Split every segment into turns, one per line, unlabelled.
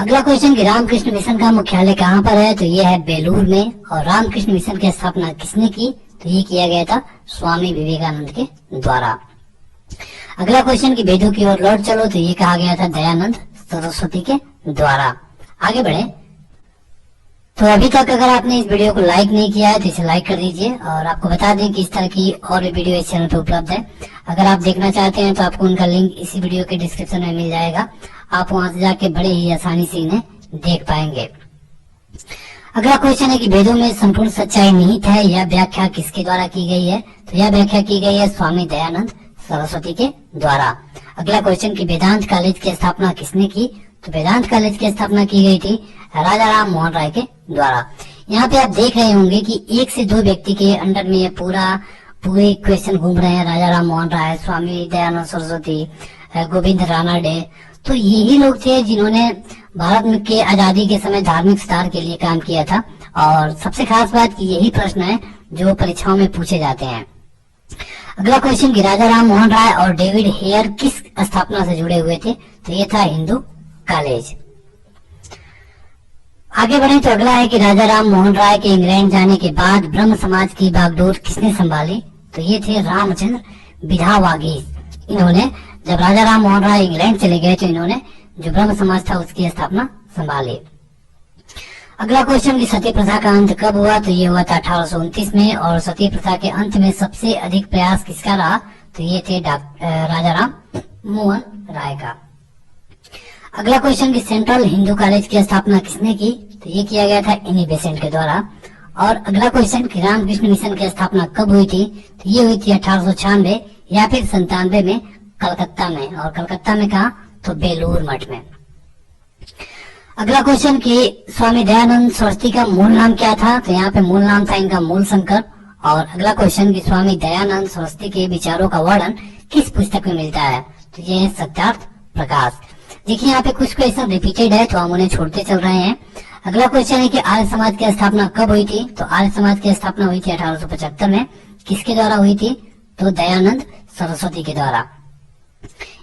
अगला क्वेश्चन कि रामकृष्ण मिशन का मुख्यालय कहाँ पर है, तो ये है बेलूर में। और रामकृष्ण मिशन की स्थापना किसने की, तो ये किया गया था स्वामी विवेकानंद के द्वारा। अगला क्वेश्चन कि वेदों की ओर लौट चलो, तो ये कहा गया था दयानंद सरस्वती के द्वारा। आगे बढ़े तो अभी तक अगर आपने इस वीडियो को लाइक नहीं किया है तो इसे लाइक कर दीजिए। और आपको बता दें कि इस तरह की और भी वीडियो इस चैनल पर उपलब्ध है। अगर आप देखना चाहते हैं तो आपको उनका लिंक इसी वीडियो के डिस्क्रिप्शन में मिल जाएगा। आप वहां से जाके बड़े ही आसानी से इन्हें देख पाएंगे। अगला क्वेश्चन है कि वेदों में संपूर्ण सच्चाई निहित है, यह व्याख्या किसके द्वारा की गई है, तो यह व्याख्या की गई है स्वामी दयानंद सरस्वती के द्वारा। अगला क्वेश्चन कि वेदांत कॉलेज की स्थापना किसने की, तो वेदांत कॉलेज की स्थापना की गई थी राजा राम मोहन राय के द्वारा। यहाँ पे आप देख रहे होंगे कि एक से दो व्यक्ति के अंडर में ये पूरे क्वेश्चन घूम रहे हैं। राजा राम मोहन राय, स्वामी दयानंद सरस्वती, गोविंद रानडे, तो यही लोग थे जिन्होंने भारत में के आजादी के समय धार्मिक सुधार के लिए काम किया था। और सबसे खास बात कि यही प्रश्न है जो परीक्षाओं में पूछे जाते हैं। अगला क्वेश्चन कि राजा राम मोहन राय और डेविड हेयर किस स्थापना से जुड़े हुए थे, तो ये था हिंदू कॉलेज। आगे बढ़े तो अगला है कि राजा राम मोहन राय के इंग्लैंड जाने के बाद ब्रह्म समाज की बागडोर किसने संभाली, तो ये थे रामचंद्र विधावागीस। इन्होंने जब राजा राम मोहन राय इंग्लैंड चले गए तो इन्होंने जो ब्रह्म समाज था उसकी स्थापना संभाली। अगला क्वेश्चन कि सती प्रथा का अंत कब हुआ, तो ये हुआ था 1829 में। और सती प्रथा के अंत में सबसे अधिक प्रयास किसका रहा, तो ये थे राजा राम मोहन राय का। अगला क्वेश्चन कि सेंट्रल हिंदू कॉलेज की स्थापना किसने की, तो ये किया गया था एनी बेसेंट के द्वारा। और अगला क्वेश्चन कि रामकृष्ण मिशन की स्थापना कब हुई थी, तो ये हुई थी 1896 या फिर 97 में कलकत्ता में। और कलकत्ता में कहा, तो बेलूर मठ में। अगला क्वेश्चन कि स्वामी दयानंद सरस्वती का मूल नाम क्या था, तो यहाँ पे मूल नाम था इनका मूल शंकर। और अगला क्वेश्चन कि स्वामी दयानंद सरस्वती के विचारों का वर्णन किस पुस्तक में मिलता है, तो ये है सत्यार्थ प्रकाश। देखिए यहाँ पे कुछ क्वेश्चन रिपीटेड है तो हम उन्हें छोड़ते चल रहे हैं। अगला क्वेश्चन है कि आर्य समाज की स्थापना कब हुई थी, तो आर्य समाज की स्थापना हुई थी 1875 में। किसके द्वारा हुई थी, तो दयानंद सरस्वती के द्वारा।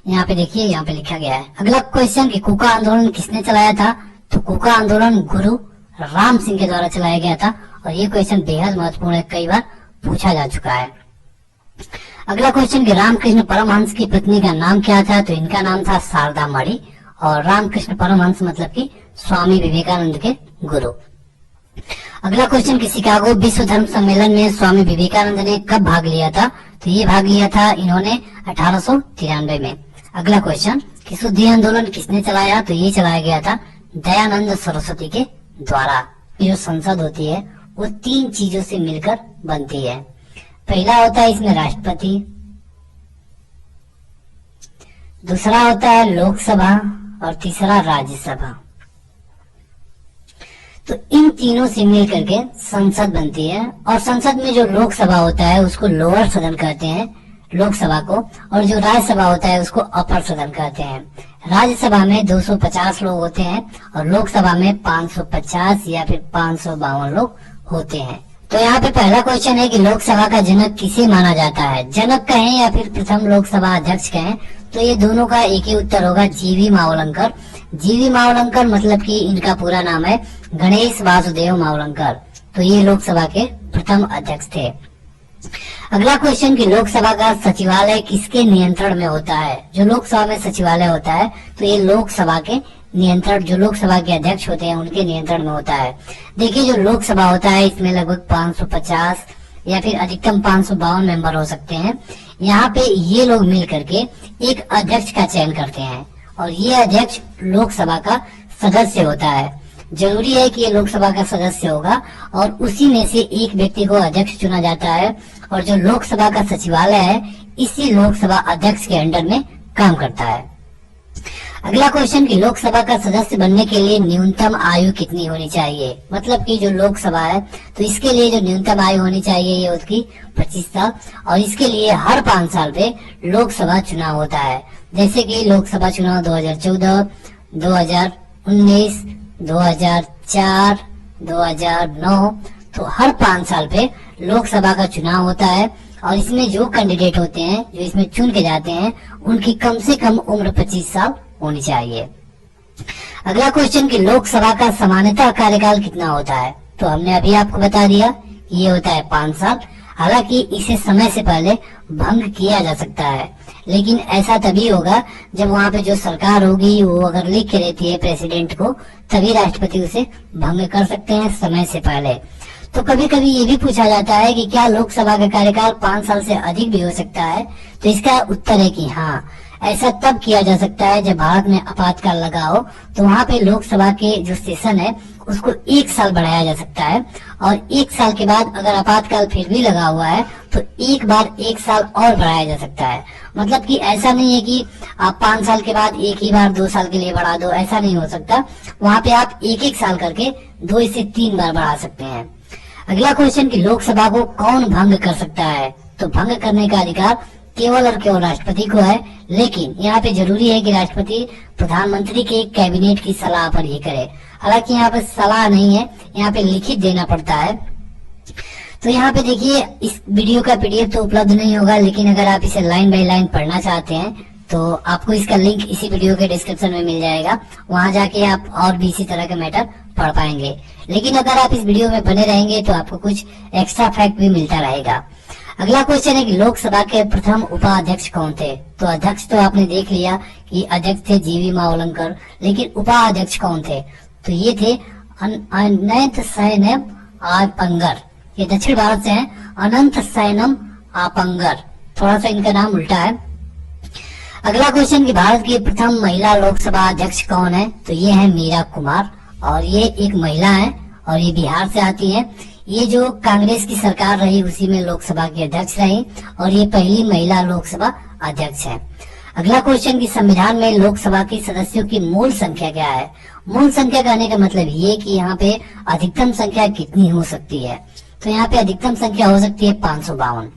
यहाँ पे देखिए, यहाँ पे लिखा गया है। अगला क्वेश्चन कि कूका आंदोलन किसने चलाया था, तो कूका आंदोलन गुरु राम सिंह के द्वारा चलाया गया था। और ये क्वेश्चन बेहद महत्वपूर्ण है, कई बार पूछा जा चुका है। अगला क्वेश्चन कि रामकृष्ण परमहंस की पत्नी का नाम क्या था, तो इनका नाम था शारदा मणि। और रामकृष्ण परमहंस मतलब कि स्वामी विवेकानंद के गुरु। अगला क्वेश्चन कि शिकागो विश्व धर्म सम्मेलन में स्वामी विवेकानंद ने कब भाग लिया था, तो ये भाग लिया था इन्होंने 1893 में। अगला क्वेश्चन कि शुद्धि आंदोलन किसने चलाया, तो ये चलाया गया था दयानंद सरस्वती के द्वारा। जो संसद होती है वो 3 चीजों से मिलकर बनती है। पहला होता है इसमें राष्ट्रपति, दूसरा होता है लोकसभा और तीसरा राज्यसभा। तो इन तीनों से मिलकर के संसद बनती है। और संसद में जो लोकसभा होता है उसको लोअर सदन कहते हैं, लोकसभा को। और जो राज्यसभा होता है उसको अपर सदन कहते हैं। राज्यसभा में 250 लोग होते हैं और लोकसभा में 550 या फिर 552 लोग होते हैं। तो यहाँ पे पहला क्वेश्चन है कि लोकसभा का जनक किसे माना जाता है, जनक कहें या फिर प्रथम लोकसभा अध्यक्ष कहें, तो ये दोनों का एक ही उत्तर होगा, जीवी मावलंकर। जीवी मावलंकर मतलब कि इनका पूरा नाम है गणेश वासुदेव मावलंकर। तो ये लोकसभा के प्रथम अध्यक्ष थे। अगला क्वेश्चन कि लोकसभा का सचिवालय किसके नियंत्रण में होता है, जो लोकसभा में सचिवालय होता है तो ये लोकसभा के नियंत्रण, जो लोकसभा के अध्यक्ष होते हैं उनके नियंत्रण में होता है। देखिए जो लोकसभा होता है इसमें लगभग 550 या फिर अधिकतम 552 मेंबर हो सकते हैं। यहाँ पे ये लोग मिल करके एक अध्यक्ष का चयन करते हैं और ये अध्यक्ष लोकसभा का सदस्य होता है। जरूरी है कि ये लोकसभा का सदस्य होगा और उसी में से एक व्यक्ति को अध्यक्ष चुना जाता है। और जो लोकसभा का सचिवालय है इसी लोकसभा अध्यक्ष के अंडर में काम करता है। अगला क्वेश्चन कि लोकसभा का सदस्य बनने के लिए न्यूनतम आयु कितनी होनी चाहिए, मतलब कि जो लोकसभा है तो इसके लिए जो न्यूनतम आयु होनी चाहिए ये उसकी 25 साल। और इसके लिए हर 5 साल पे लोकसभा चुनाव होता है। जैसे कि लोकसभा चुनाव 2014, 2019, 2004, 2009, तो हर 5 साल पे लोकसभा का चुनाव होता है। और इसमें जो कैंडिडेट होते हैं, जो इसमें चुन के जाते हैं, उनकी कम से कम उम्र 25 साल होनी चाहिए। अगला क्वेश्चन कि लोकसभा का सामान्यतः कार्यकाल कितना होता है। तो हमने अभी आपको बता दिया कि ये होता है 5 साल। हालांकि इसे समय से पहले भंग किया जा सकता है, लेकिन ऐसा तभी होगा जब वहाँ पे जो सरकार होगी वो अगर लिख के देती है प्रेसिडेंट को, तभी राष्ट्रपति उसे भंग कर सकते हैं समय से पहले। तो कभी कभी ये भी पूछा जाता है कि क्या लोकसभा का कार्यकाल 5 साल से अधिक भी हो सकता है। तो इसका उत्तर है कि हाँ, ऐसा तब किया जा सकता है जब भारत में आपातकाल लगा हो। तो वहाँ पे लोकसभा के जो सेशन है उसको 1 साल बढ़ाया जा सकता है, और 1 साल के बाद अगर आपातकाल फिर भी लगा हुआ है तो एक बार 1 साल और बढ़ाया जा सकता है। मतलब कि ऐसा नहीं है कि आप 5 साल के बाद एक ही बार 2 साल के लिए बढ़ा दो, ऐसा नहीं हो सकता। वहाँ पे आप 1-1 साल करके 2 से 3 बार बढ़ा सकते हैं। अगला क्वेश्चन कि लोकसभा को कौन भंग कर सकता है। तो भंग करने का अधिकार केवल और केवल राष्ट्रपति को है, लेकिन यहाँ पे जरूरी है कि राष्ट्रपति प्रधानमंत्री के कैबिनेट की सलाह पर ही करे। हालांकि यहाँ पे सलाह नहीं है, यहाँ पे लिखित देना पड़ता है। तो यहाँ पे देखिए, इस वीडियो का पीडीएफ तो उपलब्ध नहीं होगा, लेकिन अगर आप इसे लाइन बाय लाइन पढ़ना चाहते हैं तो आपको इसका लिंक इसी वीडियो के डिस्क्रिप्शन में मिल जाएगा। वहां जाके आप और भी इसी तरह के मैटर पढ़ पाएंगे। लेकिन अगर आप इस वीडियो में बने रहेंगे तो आपको कुछ एक्स्ट्रा फैक्ट भी मिलता रहेगा। अगला क्वेश्चन है कि लोकसभा के प्रथम उपाध्यक्ष कौन थे। तो अध्यक्ष तो आपने देख लिया कि अध्यक्ष थे जीवी मावलंकर, लेकिन उपाध्यक्ष कौन थे। तो ये थे अनंत सैनम आपंगर। ये दक्षिण भारत से हैं, अनंत सैनम आपंगर। थोड़ा सा इनका नाम उल्टा है। अगला क्वेश्चन कि भारत की प्रथम महिला लोकसभा अध्यक्ष कौन है। तो ये है मीरा कुमार, और ये एक महिला है और ये बिहार से आती है। ये जो कांग्रेस की सरकार रही उसी में लोकसभा की अध्यक्ष रही, और ये पहली महिला लोकसभा अध्यक्ष है। अगला क्वेश्चन कि संविधान में लोकसभा के सदस्यों की मूल संख्या क्या है। मूल संख्या कहने का मतलब ये कि यहाँ पे अधिकतम संख्या कितनी हो सकती है। तो यहाँ पे अधिकतम संख्या हो सकती है 552।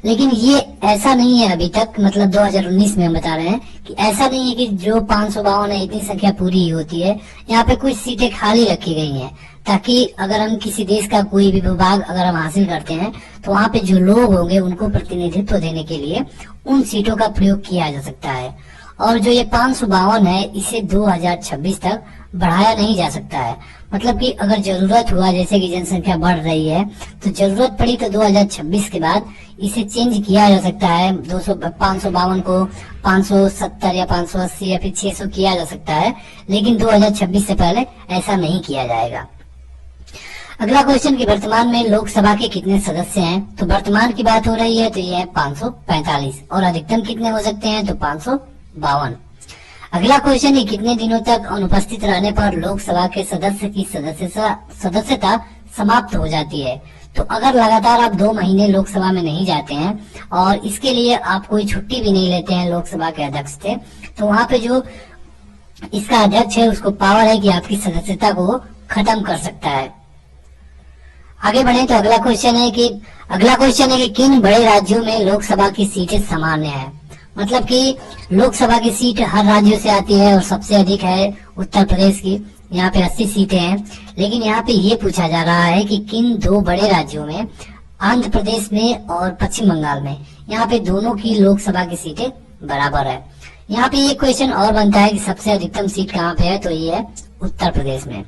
लेकिन ये ऐसा नहीं है अभी तक, मतलब 2019 में हम बता रहे हैं कि ऐसा नहीं है कि जो 552 है इतनी संख्या पूरी ही होती है। यहाँ पे कुछ सीटें खाली रखी गई हैं, ताकि अगर हम किसी देश का कोई भी विभाग अगर हम हासिल करते हैं तो वहाँ पे जो लोग होंगे उनको प्रतिनिधित्व देने के लिए उन सीटों का प्रयोग किया जा सकता है। और जो ये 552 है इसे 2026 तक बढ़ाया नहीं जा सकता है। मतलब कि अगर जरूरत हुआ, जैसे कि जनसंख्या बढ़ रही है, तो जरूरत पड़ी तो 2026 के बाद इसे चेंज किया जा सकता है। 552 को 570 या 580 या फिर 600 किया जा सकता है, लेकिन 2026 से पहले ऐसा नहीं किया जाएगा। अगला क्वेश्चन कि वर्तमान में लोकसभा के कितने सदस्य हैं। तो वर्तमान की बात हो रही है तो ये है 545, और अधिकतम कितने हो सकते हैं तो 552। अगला क्वेश्चन है कितने दिनों तक अनुपस्थित रहने पर लोकसभा के सदस्य की सदस्यता समाप्त हो जाती है। तो अगर लगातार आप 2 महीने लोकसभा में नहीं जाते हैं और इसके लिए आप कोई छुट्टी भी नहीं लेते हैं, लोकसभा के अध्यक्ष थे, तो वहाँ पे जो इसका अध्यक्ष है उसको पावर है कि आपकी सदस्यता को खत्म कर सकता है। आगे बढ़े तो अगला क्वेश्चन है कि किन बड़े राज्यों में लोकसभा की सीटें सामान्य है। मतलब कि लोकसभा की सीट हर राज्यों से आती है और सबसे अधिक है उत्तर प्रदेश की, यहाँ पे 80 सीटें हैं। लेकिन यहाँ पे ये पूछा जा रहा है कि किन 2 बड़े राज्यों में, आंध्र प्रदेश में और पश्चिम बंगाल में, यहाँ पे दोनों की लोकसभा की सीटें बराबर है। यहाँ पे ये क्वेश्चन और बनता है कि सबसे अधिकतम सीट कहाँ पे है, तो ये है उत्तर प्रदेश में।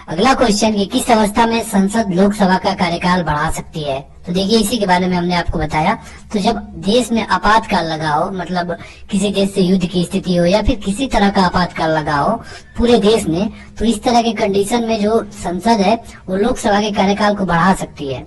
अगला क्वेश्चन कि किस अवस्था में संसद लोकसभा का कार्यकाल बढ़ा सकती है। तो देखिए, इसी के बारे में हमने आपको बताया। तो जब देश में आपातकाल लगा हो, मतलब किसी देश से युद्ध की स्थिति हो या फिर किसी तरह का आपातकाल लगा हो पूरे देश में, तो इस तरह के कंडीशन में जो संसद है वो लोकसभा के कार्यकाल को बढ़ा सकती है।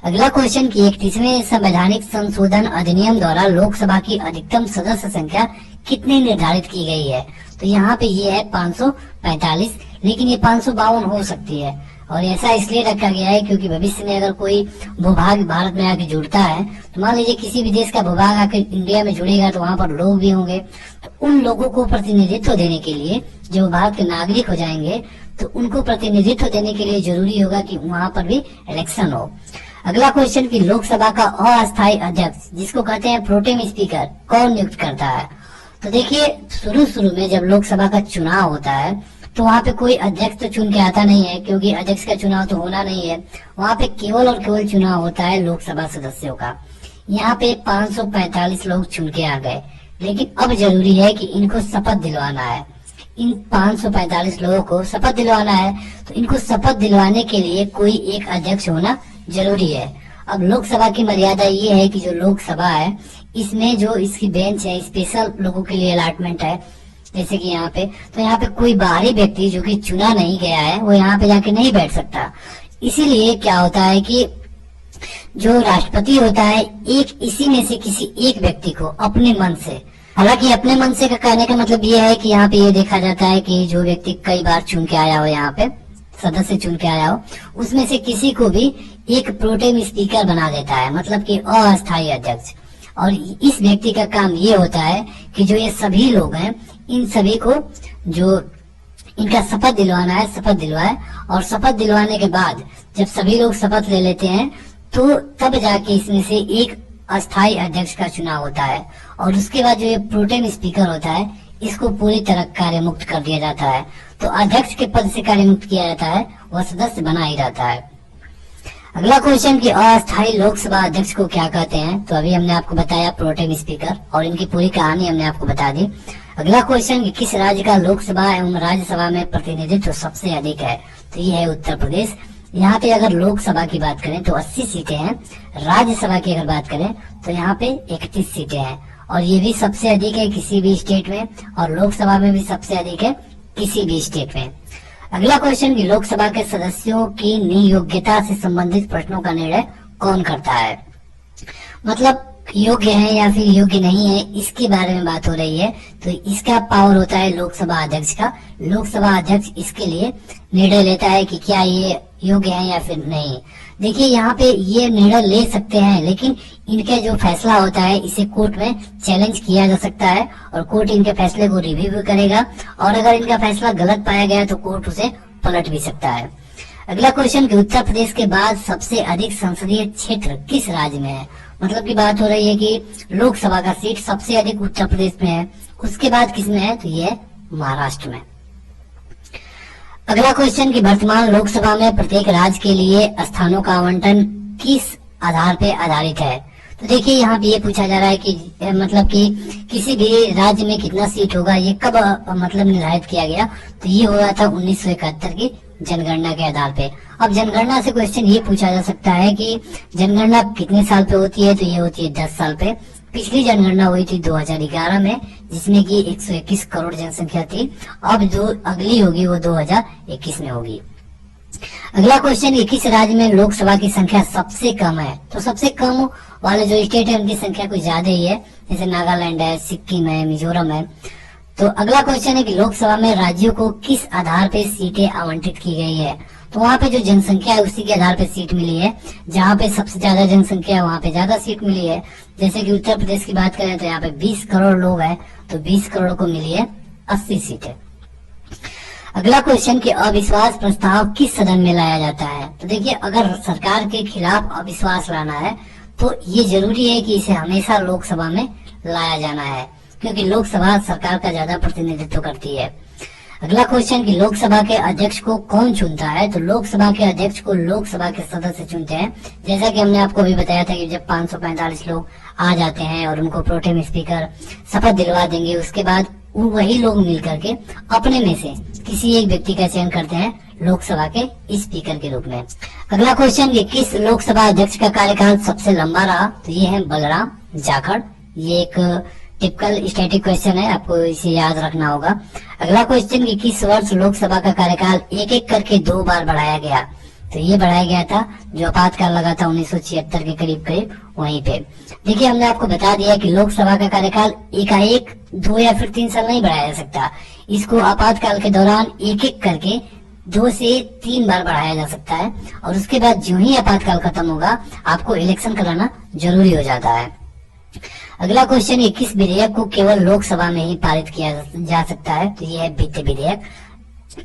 अगला क्वेश्चन कि 31वें संवैधानिक संशोधन अधिनियम द्वारा लोकसभा की अधिकतम सदस्य संख्या कितनी निर्धारित की गई है। तो यहाँ पे ये है 545, लेकिन ये 552 हो सकती है। और ऐसा इसलिए रखा गया है क्योंकि भविष्य में अगर कोई भूभाग भारत में आके जुड़ता है, तो मान लीजिए किसी भी देश का भूभाग आके इंडिया में जुड़ेगा तो वहाँ पर लोग भी होंगे, तो उन लोगों को प्रतिनिधित्व देने के लिए, जो भारत के नागरिक हो जाएंगे, तो उनको प्रतिनिधित्व देने के लिए जरूरी होगा कि वहाँ पर भी इलेक्शन हो। अगला क्वेश्चन कि लोकसभा का अस्थायी अध्यक्ष, जिसको कहते हैं प्रोटेम स्पीकर, कौन नियुक्त करता है। तो देखिए, शुरू में जब लोकसभा का चुनाव होता है तो वहाँ पे कोई अध्यक्ष तो चुन के आता नहीं है, क्योंकि अध्यक्ष का चुनाव तो होना नहीं है। वहाँ पे केवल और केवल चुनाव होता है लोकसभा सदस्यों का। यहाँ पे 545 लोग चुन के आ गए, लेकिन अब जरूरी है कि इनको शपथ दिलवाना है। इन 545 लोगों को शपथ दिलवाना है, तो इनको शपथ दिलवाने के लिए कोई एक अध्यक्ष होना जरूरी है। अब लोकसभा की मर्यादा ये है कि जो लोकसभा है इसमें जो इसकी बेंच है स्पेशल लोगों के लिए अलॉटमेंट है, जैसे कि यहाँ पे, तो यहाँ पे कोई बाहरी व्यक्ति जो कि चुना नहीं गया है वो यहाँ पे जाके नहीं बैठ सकता। इसीलिए क्या होता है कि जो राष्ट्रपति होता है एक इसी में से किसी एक व्यक्ति को अपने मन से, हालांकि अपने मन से का कहने का मतलब ये है कि यहाँ पे ये देखा जाता है कि जो व्यक्ति कई बार चुन के आया हो, यहाँ पे सदस्य चुन के आया हो, उसमें से किसी को भी एक प्रोटेम स्पीकर बना देता है, मतलब कि अस्थायी अध्यक्ष। और इस व्यक्ति का काम ये होता है कि जो ये सभी लोग हैं इन सभी को जो इनका शपथ दिलवाना है, शपथ दिलवाए, और शपथ दिलवाने के बाद जब सभी लोग शपथ ले लेते हैं तो तब जाके इसमें से एक अस्थायी अध्यक्ष का चुनाव होता है, और उसके बाद जो ये प्रोटेम स्पीकर होता है इसको पूरी तरह कार्य मुक्त कर दिया जाता है। तो अध्यक्ष के पद से कार्य मुक्त किया जाता है, वह सदस्य बना ही रहता है। अगला क्वेश्चन कि अस्थायी लोकसभा अध्यक्ष को क्या कहते हैं, तो अभी हमने आपको बताया प्रोटेम स्पीकर, और इनकी पूरी कहानी हमने आपको बता दी। अगला क्वेश्चन कि किस राज्य का लोकसभा एवं राज्यसभा में प्रतिनिधित्व सबसे अधिक है, तो ये है उत्तर प्रदेश। यहाँ पे अगर लोकसभा की बात करें तो 80 सीटें हैं, राज्यसभा की अगर बात करें तो यहाँ पे 31 सीटें हैं, और ये भी सबसे अधिक है किसी भी स्टेट में, और लोकसभा में भी सबसे अधिक है किसी भी स्टेट में। अगला क्वेश्चन कि लोकसभा के सदस्यों की नियोग्यता से संबंधित प्रश्नों का निर्णय कौन करता है, मतलब योग्य है या फिर योग्य नहीं है इसके बारे में बात हो रही है। तो इसका पावर होता है लोकसभा अध्यक्ष का। लोकसभा अध्यक्ष इसके लिए निर्णय लेता है कि क्या ये योग्य है या फिर नहीं। देखिए यहाँ पे ये निर्णय ले सकते हैं, लेकिन इनका जो फैसला होता है इसे कोर्ट में चैलेंज किया जा सकता है, और कोर्ट इनके फैसले को रिव्यू भी करेगा, और अगर इनका फैसला गलत पाया गया तो कोर्ट उसे पलट भी सकता है। अगला क्वेश्चन कि उत्तर प्रदेश के बाद सबसे अधिक संसदीय क्षेत्र किस राज्य में है, मतलब की बात हो रही है कि लोकसभा का सीट सबसे अधिक उत्तर प्रदेश में है, उसके बाद किस में है, तो ये है महाराष्ट्र में। अगला क्वेश्चन कि वर्तमान लोकसभा में प्रत्येक राज्य के लिए स्थानों का आवंटन किस आधार पे आधारित है। तो देखिए यहाँ पे ये पूछा जा रहा है कि मतलब कि किसी भी राज्य में कितना सीट होगा, ये कब मतलब निर्धारित किया गया, तो ये हुआ था 1971 की जनगणना के आधार पे। अब जनगणना से क्वेश्चन ये पूछा जा सकता है कि जनगणना कितने साल पे होती है, तो ये होती है 10 साल पे। पिछली जनगणना हुई थी 2011 में, जिसमें कि 121 करोड़ जनसंख्या थी। अब जो अगली होगी वो 2021 में होगी। अगला क्वेश्चन कि किस राज्य में लोकसभा की संख्या सबसे कम है, तो सबसे कम वाले जो स्टेट है उनकी संख्या कुछ ज्यादा ही है, जैसे नागालैंड है, सिक्किम है, मिजोरम है। तो अगला क्वेश्चन है कि लोकसभा में राज्यों को किस आधार पे सीटें आवंटित की गई है, तो वहाँ पे जो जनसंख्या है उसी के आधार पे सीट मिली है। जहाँ पे सबसे ज्यादा जनसंख्या है वहाँ पे ज्यादा सीट मिली है। जैसे कि उत्तर प्रदेश की बात करें तो यहाँ पे 20 करोड़ लोग हैं, तो 20 करोड़ को मिली है 80 सीटें। अगला क्वेश्चन कि अविश्वास प्रस्ताव किस सदन में लाया जाता है, तो देखिए अगर सरकार के खिलाफ अविश्वास लाना है तो ये जरूरी है कि इसे हमेशा लोकसभा में लाया जाना है, क्योंकि लोकसभा सरकार का ज्यादा प्रतिनिधित्व करती है। अगला क्वेश्चन कि लोकसभा के अध्यक्ष को कौन चुनता है, तो लोकसभा के अध्यक्ष को लोकसभा के सदस्य चुनते हैं। जैसा कि हमने आपको अभी बताया था कि जब 545 लोग आ जाते हैं और उनको प्रोटेम स्पीकर शपथ दिलवा देंगे, उसके बाद वही लोग मिल करके अपने में से किसी एक व्यक्ति का चयन करते हैं लोकसभा के स्पीकर के रूप में। अगला क्वेश्चन कि किस लोकसभा अध्यक्ष का कार्यकाल सबसे लंबा रहा, तो ये है बलराम जाखड़। ये एक टिपिकल स्टैटिक क्वेश्चन है, आपको इसे याद रखना होगा। अगला क्वेश्चन कि किस वर्ष लोकसभा का कार्यकाल एक एक करके 2 बार बढ़ाया गया, तो ये बढ़ाया गया था जो आपातकाल लगा था 1976 के करीब करीब वहीं पे। देखिए हमने आपको बता दिया कि लोकसभा का कार्यकाल एकाएक 2 या फिर 3 साल नहीं बढ़ाया जा सकता, इसको आपातकाल के दौरान एक एक करके 2 से 3 बार बढ़ाया जा सकता है, और उसके बाद जो ही आपातकाल खत्म होगा आपको इलेक्शन कराना जरूरी हो जाता है। अगला क्वेश्चन है किस विधेयक को केवल लोकसभा में ही पारित किया जा सकता है, तो ये है वित्त विधेयक।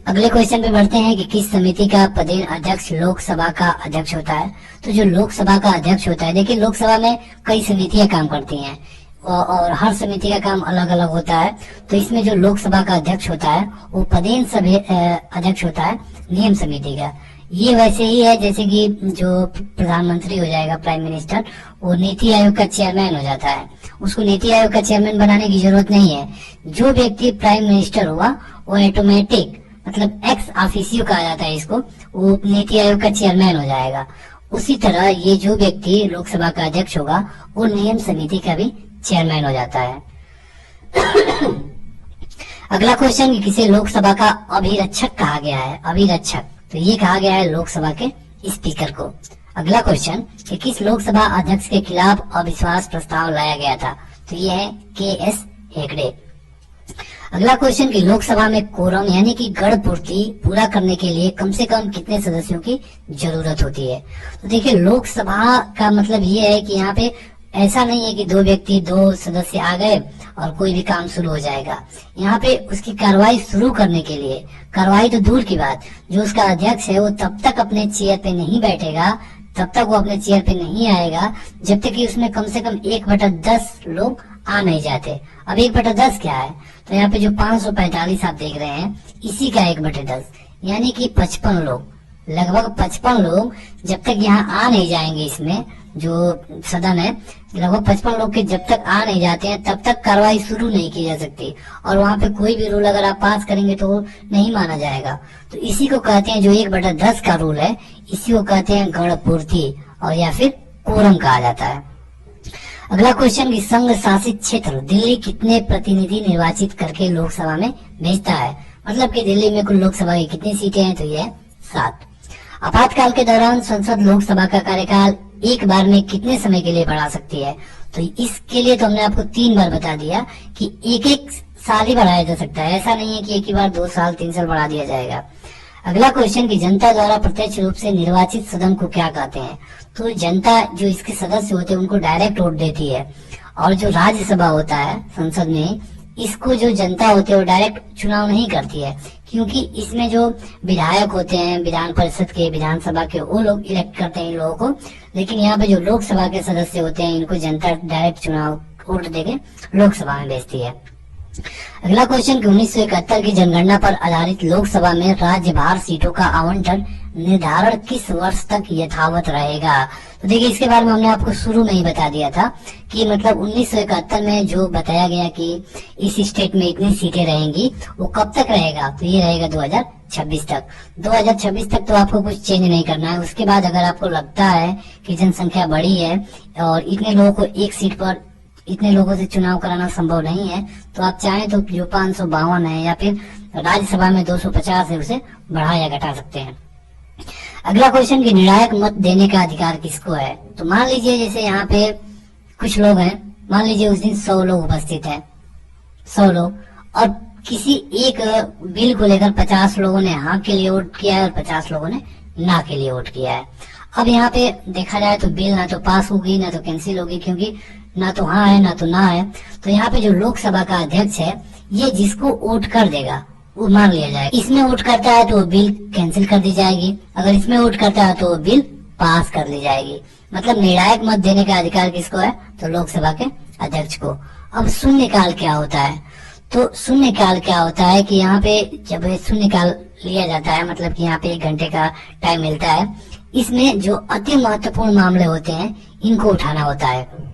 अगले क्वेश्चन पे बढ़ते हैं कि किस समिति का पदेन अध्यक्ष लोकसभा का अध्यक्ष होता है, तो जो लोकसभा का अध्यक्ष होता है, देखिए लोकसभा में कई समितियां काम करती हैं और हर समिति का काम अलग अलग होता है। तो इसमें जो लोकसभा का अध्यक्ष होता है वो पदेन अध्यक्ष होता है नियम समिति का। ये वैसे ही है जैसे कि जो प्रधानमंत्री हो जाएगा, प्राइम मिनिस्टर, वो नीति आयोग का चेयरमैन हो जाता है। उसको नीति आयोग का चेयरमैन बनाने की जरूरत नहीं है। जो व्यक्ति प्राइम मिनिस्टर हुआ वो ऑटोमेटिक, मतलब एक्स ऑफिसियो कहा जाता है इसको, वो नीति आयोग का चेयरमैन हो जाएगा। उसी तरह ये जो व्यक्ति लोकसभा का अध्यक्ष होगा वो नियम समिति का भी चेयरमैन हो जाता है। अगला क्वेश्चन, किसे लोकसभा का अभिरक्षक कहा गया है? अभिरक्षक, तो ये कहा गया है लोकसभा के स्पीकर को। अगला क्वेश्चन, कि किस लोकसभा अध्यक्ष के खिलाफ अविश्वास प्रस्ताव लाया गया था? तो ये है के.एस. हेगड़े। अगला क्वेश्चन, कि लोकसभा में कोरम यानी कि गण पूर्ति पूरा करने के लिए कम से कम कितने सदस्यों की जरूरत होती है? तो देखिए, लोकसभा का मतलब ये है कि यहाँ पे ऐसा नहीं है कि दो व्यक्ति, दो सदस्य आ गए और कोई भी काम शुरू हो जाएगा। यहाँ पे उसकी कार्रवाई शुरू करने के लिए, कार्रवाई तो दूर की बात, जो उसका अध्यक्ष है वो तब तक अपने चेयर पे नहीं बैठेगा, तब तक वो अपने चेयर पे नहीं आएगा जब तक कि उसमें कम से कम 1/10 लोग आ नहीं जाते। अब 1/10 क्या है? तो यहाँ पे जो 545 आप देख रहे हैं, इसी का 1/10 यानी कि 55 लोग, लगभग 55 लोग जब तक यहाँ आ नहीं जाएंगे, इसमें जो सदन है, लगभग 55 लोग के जब तक आ नहीं जाते हैं तब तक कार्रवाई शुरू नहीं की जा सकती। और वहाँ पे कोई भी रूल अगर आप पास करेंगे तो वो नहीं माना जाएगा। तो इसी को कहते हैं, जो 1/10 का रूल है, इसी को कहते हैं गण पूर्ति, और या फिर कोरम कहा जाता है। अगला क्वेश्चन, की संघ शासित क्षेत्र दिल्ली कितने प्रतिनिधि निर्वाचित करके लोकसभा में भेजता है? मतलब कि दिल्ली में कुल लोकसभा की कितनी सीटें हैं? तो ये 7। आपातकाल के दौरान संसद लोकसभा का कार्यकाल एक बार में कितने समय के लिए बढ़ा सकती है? तो इसके लिए तो हमने आपको 3 बार बता दिया कि एक साल ही बढ़ाया जा सकता है, ऐसा नहीं है कि एक ही बार 2 साल 3 साल बढ़ा दिया जाएगा। अगला क्वेश्चन, की जनता द्वारा प्रत्यक्ष रूप से निर्वाचित सदन को क्या कहते हैं? तो जनता, जो इसके सदस्य होते हैं, उनको डायरेक्ट वोट देती है। और जो राज्यसभा होता है संसद में, इसको जो जनता होती है वो डायरेक्ट चुनाव नहीं करती है, क्योंकि इसमें जो विधायक होते हैं विधान परिषद के, विधानसभा के, वो लोग इलेक्ट करते हैं इन लोगों को। लेकिन यहाँ पे जो लोकसभा के सदस्य होते हैं, इनको जनता डायरेक्ट चुनाव वोट देके लोकसभा में भेजती है। अगला क्वेश्चन, 1971 की जनगणना पर आधारित लोकसभा में राज्यभार सीटों का आवंटन निर्धारण किस वर्ष तक यथावत रहेगा? तो देखिए, इसके बारे में हमने आपको शुरू में ही बता दिया था कि मतलब 1971 में जो बताया गया कि इस स्टेट में इतनी सीटें रहेंगी, वो कब तक रहेगा? तो ये रहेगा 2026 तक। 2026 तक तो आपको कुछ चेंज नहीं करना है। उसके बाद अगर आपको लगता है कि जनसंख्या बढ़ी है और इतने लोगों को एक सीट पर, इतने लोगों से चुनाव कराना संभव नहीं है, तो आप चाहें तो जो 552 है या फिर राज्यसभा में 250 है, उसे बढ़ा या घटा सकते हैं। अगला क्वेश्चन, की निर्णायक मत देने का अधिकार किसको है? तो मान लीजिए जैसे यहाँ पे कुछ लोग हैं, मान लीजिए उस दिन 100 लोग उपस्थित हैं, 100 लोग, और किसी एक बिल को लेकर 50 लोगों ने हाँ के लिए वोट किया है और 50 लोगों ने ना के लिए वोट किया है। अब यहाँ पे देखा जाए तो बिल ना तो पास होगी ना तो कैंसिल होगी, क्योंकि ना तो हाँ है ना तो ना है। तो यहाँ पे जो लोकसभा का अध्यक्ष है, ये जिसको वोट कर देगा वो मान लिया जाएगा। इसमें वोट करता है तो वो बिल कैंसिल कर दी जाएगी, अगर इसमें वोट करता है तो वो बिल पास कर ली जाएगी। मतलब निर्णायक मत देने का अधिकार किसको है? तो लोकसभा के अध्यक्ष को। अब शून्यकाल क्या होता है? तो शून्यकाल क्या होता है कि यहाँ पे जब शून्यकाल लिया जाता है, मतलब कि यहाँ पे 1 घंटे का टाइम मिलता है, इसमें जो अति महत्वपूर्ण मामले होते हैं इनको उठाना होता है।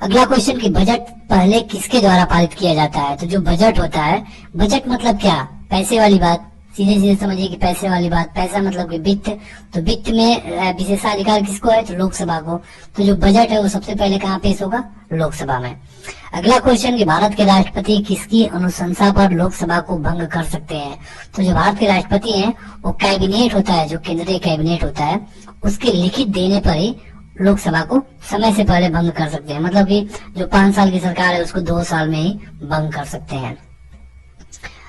अगला क्वेश्चन, की बजट पहले किसके द्वारा पारित किया जाता है? तो जो बजट होता है, बजट मतलब क्या? पैसे वाली बात, सीधे सीधे समझिए कि पैसे वाली बात। पैसा मतलब कि वित्त, तो वित्त में विशेषाधिकार किसको है? तो लोकसभा को। तो जो बजट है वो सबसे पहले कहाँ पेश होगा? लोकसभा में। अगला क्वेश्चन, कि भारत के राष्ट्रपति किसकी अनुशंसा पर लोकसभा को भंग कर सकते हैं? तो जो भारत के राष्ट्रपति हैं, वो कैबिनेट होता है, जो केंद्रीय कैबिनेट होता है, उसके लिखित देने पर ही लोकसभा को समय से पहले भंग कर सकते हैं। मतलब कि जो 5 साल की सरकार है उसको 2 साल में ही भंग कर सकते हैं।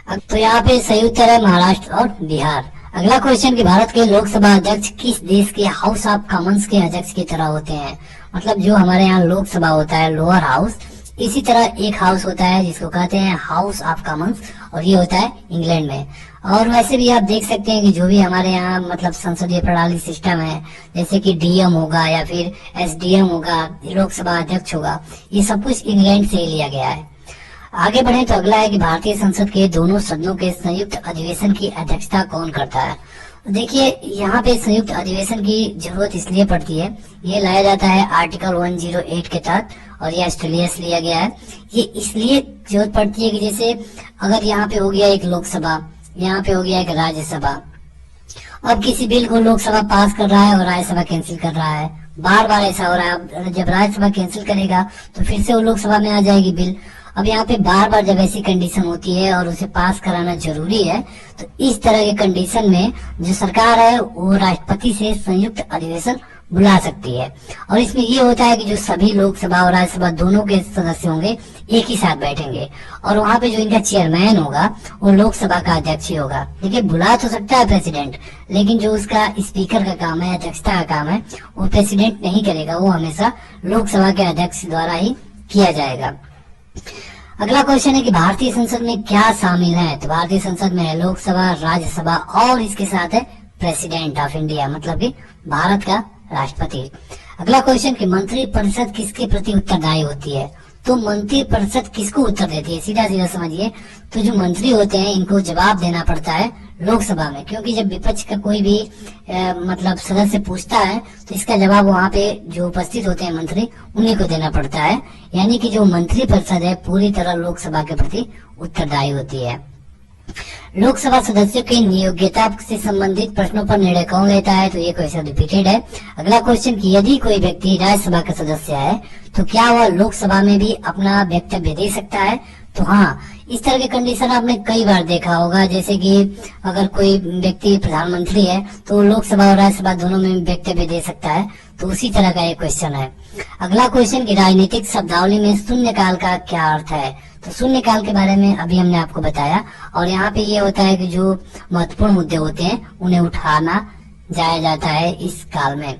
अब तो यहाँ पे सही उत्तर है महाराष्ट्र और बिहार। अगला क्वेश्चन, कि भारत के लोकसभा अध्यक्ष किस देश के हाउस ऑफ कॉमन्स के अध्यक्ष की तरह होते हैं? मतलब जो हमारे यहाँ लोकसभा होता है, लोअर हाउस, इसी तरह एक हाउस होता है जिसको कहते हैं हाउस ऑफ कॉमन्स, और ये होता है इंग्लैंड में। और वैसे भी आप देख सकते हैं कि जो भी हमारे यहाँ मतलब संसदीय प्रणाली सिस्टम है, जैसे कि डीएम होगा या फिर एसडीएम होगा, लोकसभा अध्यक्ष होगा, ये सब कुछ इंग्लैंड से ही लिया गया है। आगे बढ़े तो अगला है कि भारतीय संसद के दोनों सदनों के संयुक्त अधिवेशन की अध्यक्षता कौन करता है? देखिए, यहाँ पे संयुक्त अधिवेशन की जरूरत इसलिए पड़ती है, ये लाया जाता है आर्टिकल 108 के तहत, और ये ऑस्ट्रेलिया से लिया गया है। ये इसलिए जरूरत पड़ती है कि जैसे अगर यहाँ पे हो गया एक लोकसभा, यहाँ पे हो गया एक राज्यसभा, अब किसी बिल को लोकसभा पास कर रहा है और राज्यसभा कैंसिल कर रहा है, बार बार ऐसा हो रहा है। अब जब राज्यसभा कैंसिल करेगा तो फिर से वो लोकसभा में आ जाएगी बिल। अब यहाँ पे बार बार जब ऐसी कंडीशन होती है और उसे पास कराना जरूरी है, तो इस तरह के कंडीशन में जो सरकार है वो राष्ट्रपति से संयुक्त अधिवेशन बुला सकती है। और इसमें ये होता है कि जो सभी लोकसभा और राज्यसभा दोनों के सदस्य होंगे एक ही साथ बैठेंगे, और वहाँ पे जो इनका चेयरमैन होगा वो लोकसभा का अध्यक्ष ही होगा। देखिए, बुला तो सकता है प्रेसिडेंट, लेकिन जो उसका स्पीकर का काम है, अध्यक्षता का काम है, वो प्रेसिडेंट नहीं करेगा, वो हमेशा लोकसभा के अध्यक्ष द्वारा ही किया जाएगा। अगला क्वेश्चन है कि भारतीय संसद में क्या शामिल है। तो भारतीय संसद में है लोकसभा, राज्यसभा और इसके साथ है प्रेसिडेंट ऑफ इंडिया, मतलब कि भारत का राष्ट्रपति। अगला क्वेश्चन कि मंत्री परिषद किसके प्रति उत्तरदायी होती है। तो मंत्री परिषद किसको उत्तर देती है, सीधा सीधा समझिए। तो जो मंत्री होते हैं इनको जवाब देना पड़ता है लोकसभा में, क्योंकि जब विपक्ष का कोई भी मतलब सदस्य पूछता है तो इसका जवाब वहाँ पे जो उपस्थित होते हैं मंत्री उन्हीं को देना पड़ता है। यानी कि जो मंत्री परिषद है पूरी तरह लोकसभा के प्रति उत्तरदायी होती है। लोकसभा सदस्यों की नियोग्यता से संबंधित प्रश्नों पर निर्णय कौन लेता है। तो ये क्वेश्चन रिपीटेड है। अगला क्वेश्चन कि यदि कोई व्यक्ति राज्यसभा का सदस्य है तो क्या वह लोकसभा में भी अपना वक्तव्य दे सकता है। तो हाँ, इस तरह के कंडीशन आपने कई बार देखा होगा, जैसे कि अगर कोई व्यक्ति प्रधानमंत्री है तो लोकसभा और राज्यसभा दोनों में वक्तव्य दे सकता है। तो उसी तरह का एक क्वेश्चन है। अगला क्वेश्चन की राजनीतिक शब्दावली में शून्यकाल का क्या अर्थ है। तो शून्यकाल के बारे में अभी हमने आपको बताया, और यहाँ पे ये होता है कि जो महत्वपूर्ण मुद्दे होते हैं उन्हें उठाना जाया जाता है इस काल में।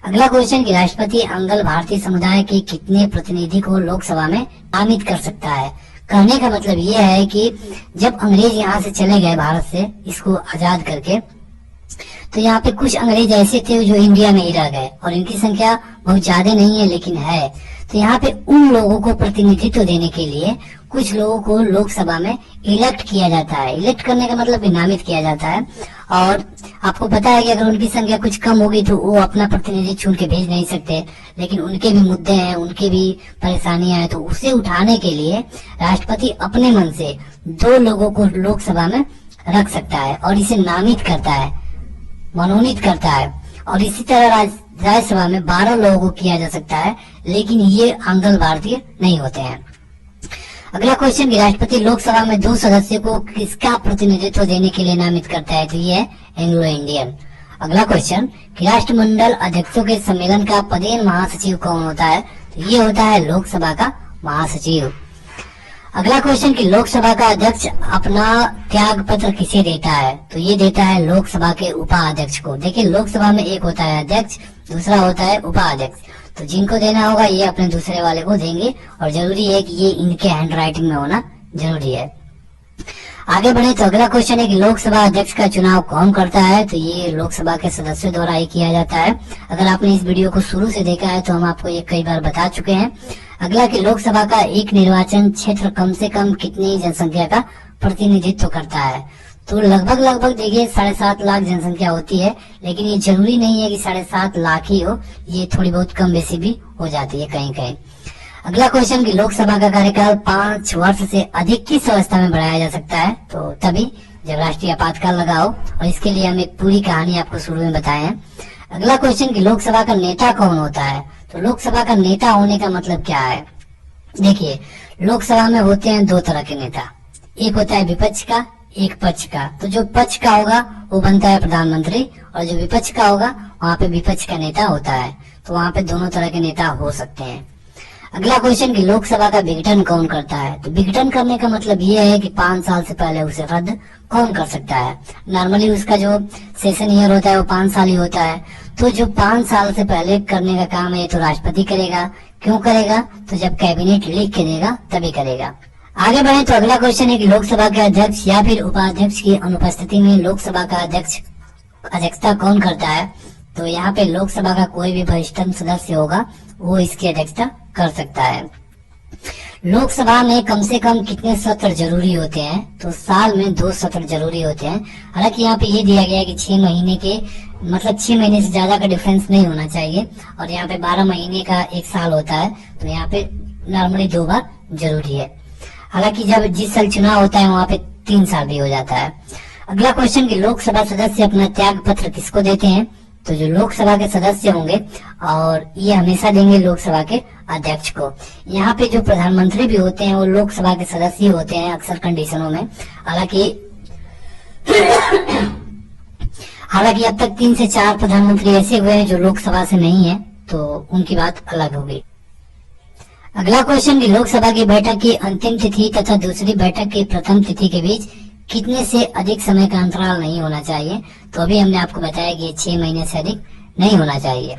अगला क्वेश्चन की राष्ट्रपति अंगल भारतीय समुदाय के कितने प्रतिनिधि को लोकसभा में नामित कर सकता है। कहने का मतलब ये है कि जब अंग्रेज यहाँ से चले गए भारत से इसको आजाद करके, तो यहाँ पे कुछ अंग्रेज ऐसे थे जो इंडिया में ही रह गए, और इनकी संख्या बहुत ज्यादा नहीं है लेकिन है। तो यहाँ पे उन लोगों को प्रतिनिधित्व देने के लिए कुछ लोगों को लोकसभा में इलेक्ट किया जाता है। इलेक्ट करने का मतलब नामित किया जाता है। और आपको पता है कि अगर उनकी संख्या कुछ कम होगी तो वो अपना प्रतिनिधि चुन के भेज नहीं सकते, लेकिन उनके भी मुद्दे हैं, उनके भी परेशानियां हैं, तो उसे उठाने के लिए राष्ट्रपति अपने मन से 2 लोगों को लोकसभा में रख सकता है और इसे नामित करता है, मनोनीत करता है। और इसी तरह राज्यसभा में 12 लोगों को किया जा सकता है, लेकिन ये आंग्ल भारतीय नहीं होते हैं। अगला क्वेश्चन कि राष्ट्रपति लोकसभा में 2 सदस्यों को किसका प्रतिनिधित्व देने के लिए नामित करता है। तो ये है एंग्लो इंडियन। अगला क्वेश्चन कि राष्ट्रमंडल अध्यक्षों के सम्मेलन का पदेन महासचिव कौन होता है। तो ये होता है लोकसभा का महासचिव। अगला क्वेश्चन कि लोकसभा का अध्यक्ष अपना त्याग पत्र किसे देता है। तो ये देता है लोकसभा के उपाध्यक्ष को। देखिए, लोकसभा में एक होता है अध्यक्ष, दूसरा होता है उपाध्यक्ष। तो जिनको देना होगा ये अपने दूसरे वाले को देंगे, और जरूरी है कि ये इनके हैंड राइटिंग में होना जरूरी है। आगे बढ़े तो अगला क्वेश्चन है कि लोकसभा अध्यक्ष का चुनाव कौन करता है। तो ये लोकसभा के सदस्यों द्वारा ही किया जाता है। अगर आपने इस वीडियो को शुरू से देखा है तो हम आपको ये कई बार बता चुके हैं। अगला कि लोकसभा का एक निर्वाचन क्षेत्र कम से कम कितनी जनसंख्या का प्रतिनिधित्व करता है। तो लगभग देखिए 7.5 लाख जनसंख्या होती है, लेकिन ये जरूरी नहीं है कि 7.5 लाख ही हो, ये थोड़ी बहुत कम बेसी भी हो जाती है कहीं कहीं। अगला क्वेश्चन कि लोकसभा का कार्यकाल 5 वर्ष से अधिक किस अवस्था में बढ़ाया जा सकता है। तो तभी जब राष्ट्रीय आपातकाल लगा हो, और इसके लिए हम एक पूरी कहानी आपको शुरू में बताए हैं। अगला क्वेश्चन कि लोकसभा का नेता कौन होता है। तो लोकसभा का नेता होने का मतलब क्या है। देखिए, लोकसभा में होते हैं 2 तरह के नेता, एक होता है विपक्ष का, एक पक्ष का। तो जो पक्ष का होगा वो बनता है प्रधानमंत्री, और जो विपक्ष का होगा वहाँ पे विपक्ष का नेता होता है। तो वहाँ पे दोनों तरह के नेता हो सकते हैं। अगला क्वेश्चन कि लोकसभा का विघटन कौन करता है। तो विघटन करने का मतलब ये है कि 5 साल से पहले उसे रद्द कौन कर सकता है। नॉर्मली उसका जो सेशन ईयर होता है वो 5 साल ही होता है। तो जो 5 साल से पहले करने का काम है तो राष्ट्रपति करेगा। क्यों करेगा। तो जब कैबिनेट लिख के देगा तभी करेगा। आगे बढ़े तो अगला क्वेश्चन है कि लोकसभा के अध्यक्ष या फिर उपाध्यक्ष की अनुपस्थिति में लोकसभा का अध्यक्षता कौन करता है। तो यहाँ पे लोकसभा का कोई भी वरिष्ठ सदस्य होगा वो इसकी अध्यक्षता कर सकता है। लोकसभा में कम से कम कितने सत्र जरूरी होते हैं? तो साल में 2 सत्र जरूरी होते हैं। हालांकि यहाँ पे ये दिया गया है कि 6 महीने के मतलब 6 महीने से ज्यादा का डिफरेंस नहीं होना चाहिए, और यहाँ पे 12 महीने का 1 साल होता है, तो यहाँ पे नॉर्मली 2 बार जरूरी है। हालांकि जब जिस साल चुनाव होता है वहाँ पे 3 साल भी हो जाता है। अगला क्वेश्चन कि लोकसभा सदस्य अपना त्याग पत्र किसको देते हैं? तो जो लोकसभा के सदस्य होंगे, और ये हमेशा देंगे लोकसभा के अध्यक्ष को। यहाँ पे जो प्रधानमंत्री भी होते हैं वो लोकसभा के सदस्य होते हैं अक्सर कंडीशनों में। हालांकि अब तक 3 से 4 प्रधानमंत्री ऐसे हुए हैं जो लोकसभा से नहीं है, तो उनकी बात अलग होगी। अगला क्वेश्चन कि लोकसभा की बैठक की अंतिम तिथि तथा दूसरी बैठक की प्रथम तिथि के बीच कितने से अधिक समय का अंतराल नहीं होना चाहिए? तो अभी हमने आपको बताया कि 6 महीने से अधिक नहीं होना चाहिए।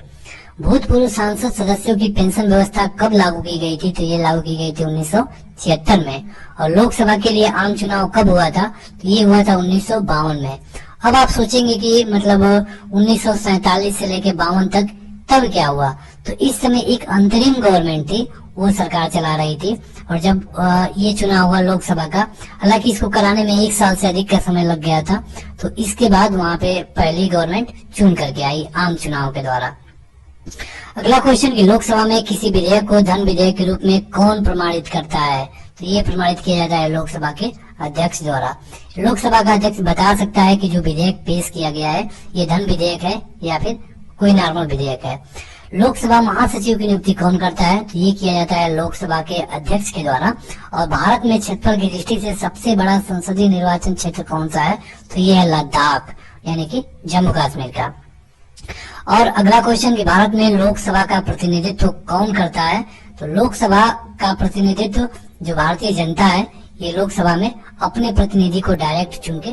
भूतपूर्व सांसद सदस्यों की पेंशन व्यवस्था कब लागू की गई थी? तो ये लागू की गई थी 1976 में। और लोकसभा के लिए आम चुनाव कब हुआ था? तो ये हुआ था 1952 में। अब आप सोचेंगे कि मतलब 1947 से लेके 52 तक तब क्या हुआ? तो इस समय एक अंतरिम गवर्नमेंट थी, वो सरकार चला रही थी। और जब ये चुनाव हुआ लोकसभा का, हालांकि इसको कराने में 1 साल से अधिक का समय लग गया था, तो इसके बाद वहां पे पहली गवर्नमेंट चुन करके आई आम चुनाव के द्वारा। अगला क्वेश्चन कि लोकसभा में किसी विधेयक को धन विधेयक के रूप में कौन प्रमाणित करता है? तो ये प्रमाणित किया जाता है लोकसभा के अध्यक्ष द्वारा। लोकसभा का अध्यक्ष बता सकता है कि जो विधेयक पेश किया गया है ये धन विधेयक है या फिर कोई नॉर्मल विधेयक है। लोकसभा महासचिव की नियुक्ति कौन करता है? तो ये किया जाता है लोकसभा के अध्यक्ष के द्वारा। और भारत में क्षेत्रफल की दृष्टि से सबसे बड़ा संसदीय निर्वाचन क्षेत्र कौन सा है? तो ये है लद्दाख, यानी कि जम्मू कश्मीर का। और अगला क्वेश्चन कि भारत में लोकसभा का प्रतिनिधित्व कौन करता है? तो लोकसभा का प्रतिनिधित्व जो भारतीय जनता है, ये लोकसभा में अपने प्रतिनिधि को डायरेक्ट चुन के